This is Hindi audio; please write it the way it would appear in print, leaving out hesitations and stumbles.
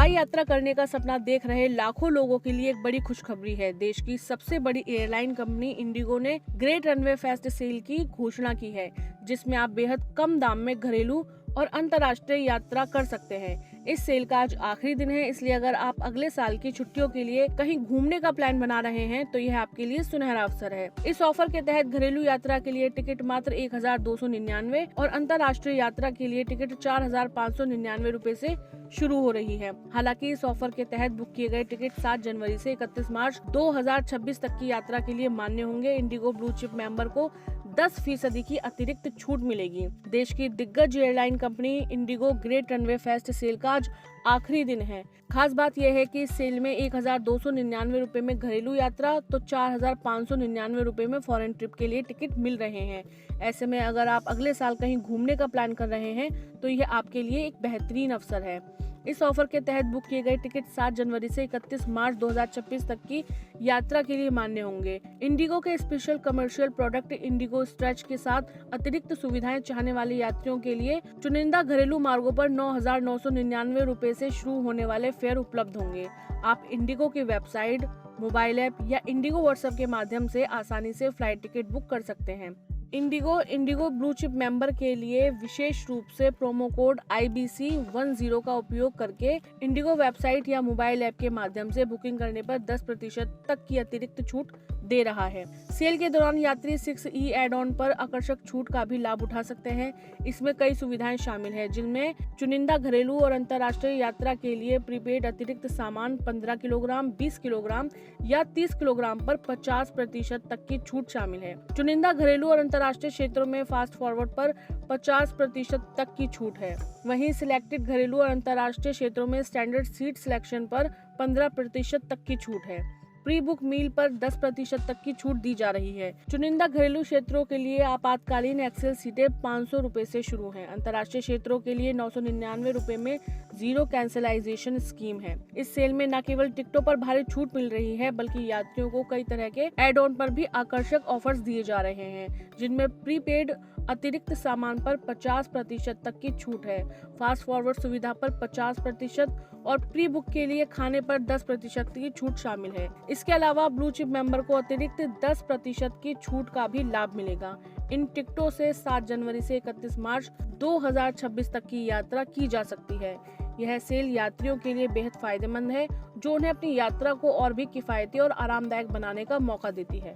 हवाई यात्रा करने का सपना देख रहे लाखों लोगों के लिए एक बड़ी खुशखबरी है। देश की सबसे बड़ी एयरलाइन कंपनी इंडिगो ने ग्रेट रनवे फेस्ट सेल की घोषणा की है, जिसमें आप बेहद कम दाम में घरेलू और अंतर्राष्ट्रीय यात्रा कर सकते हैं। इस सेल का आज आखिरी दिन है, इसलिए अगर आप अगले साल की छुट्टियों के लिए कहीं घूमने का प्लान बना रहे हैं तो यह आपके लिए सुनहरा अवसर है। इस ऑफर के तहत घरेलू यात्रा के लिए टिकट मात्र 1299 और अंतर्राष्ट्रीय यात्रा के लिए टिकट 4599 रूपए से शुरू हो रही है। हालांकि इस ऑफर के तहत बुक किए गए टिकट 7 जनवरी से 31 मार्च 2026 तक की यात्रा के लिए मान्य होंगे। इंडिगो ब्लू चिप मेंबर को 10% की अतिरिक्त छूट मिलेगी। देश की दिग्गज airline company IndiGo great runway fest sale का आज आखिरी दिन है। खास बात यह है कि इस सेल में 1299 रूपए में घरेलू यात्रा तो 4599 रूपए में फॉरेन ट्रिप के लिए टिकट मिल रहे हैं। ऐसे में अगर आप अगले साल कहीं घूमने का प्लान कर रहे हैं तो यह आपके लिए एक बेहतरीन अवसर है। इस ऑफर के तहत बुक किए गए टिकट 7 जनवरी से 31 मार्च 2026 तक की यात्रा के लिए मान्य होंगे। इंडिगो के special commercial product Indigo stretch के साथ अतिरिक्त सुविधाएं चाहने वाले यात्रियों के लिए चुनिंदा घरेलू मार्गों पर 9,999 रूपए से शुरू होने वाले फेयर उपलब्ध होंगे। आप इंडिगो की वेबसाइट, मोबाइल ऐप या इंडिगो व्हाट्सएप के माध्यम से आसानी से फ्लाइट टिकट बुक कर सकते हैं। इंडिगो ब्लू चिप मेंबर के लिए विशेष रूप से प्रोमो कोड IBC10 का उपयोग करके इंडिगो वेबसाइट या मोबाइल ऐप के माध्यम से बुकिंग करने पर 10% तक की अतिरिक्त छूट दे रहा है। सेल के दौरान यात्री 6E एड ऑन पर आकर्षक छूट का भी लाभ उठा सकते हैं। इसमें कई सुविधाएं शामिल हैं, जिनमें चुनिंदा घरेलू और अंतर्राष्ट्रीय यात्रा के लिए प्रीपेड अतिरिक्त सामान 15 किलोग्राम, 20 किलोग्राम या 30 किलोग्राम पर 50% तक की छूट शामिल है। चुनिंदा घरेलू और अंतर्राष्ट्रीय क्षेत्रों में फास्ट फॉरवर्ड पर 50% तक की छूट है। वहीं सिलेक्टेड घरेलू और अंतर्राष्ट्रीय क्षेत्रों में स्टैंडर्ड सीट सिलेक्शन पर 15% तक की छूट है। प्री बुक मील पर 10% तक की छूट दी जा रही है। चुनिंदा घरेलू क्षेत्रों के लिए आपातकालीन एक्सेल सीटें 500 रूपए से शुरू हैं। अंतर्राष्ट्रीय क्षेत्रों के लिए 999 रूपए में जीरो कैंसिलाइजेशन स्कीम है। इस सेल में न केवल टिकटों पर भारी छूट मिल रही है, बल्कि यात्रियों को कई तरह के एड ऑन पर भी आकर्षक ऑफर्स दिए जा रहे हैं, जिनमें प्रीपेड अतिरिक्त सामान पर 50% तक की छूट है, फास्ट फॉरवर्ड सुविधा पर 50% और प्री बुक के लिए खाने पर 10% की छूट शामिल है। इसके अलावा ब्लू चिप मेंबर को अतिरिक्त 10% की छूट का भी लाभ मिलेगा। इन टिकटों से 7 जनवरी से 31 मार्च 2026 तक की यात्रा की जा सकती है। यह सेल यात्रियों के लिए बेहद फायदेमंद है, जो उन्हें अपनी यात्रा को और भी किफायती और आरामदायक बनाने का मौका देती है।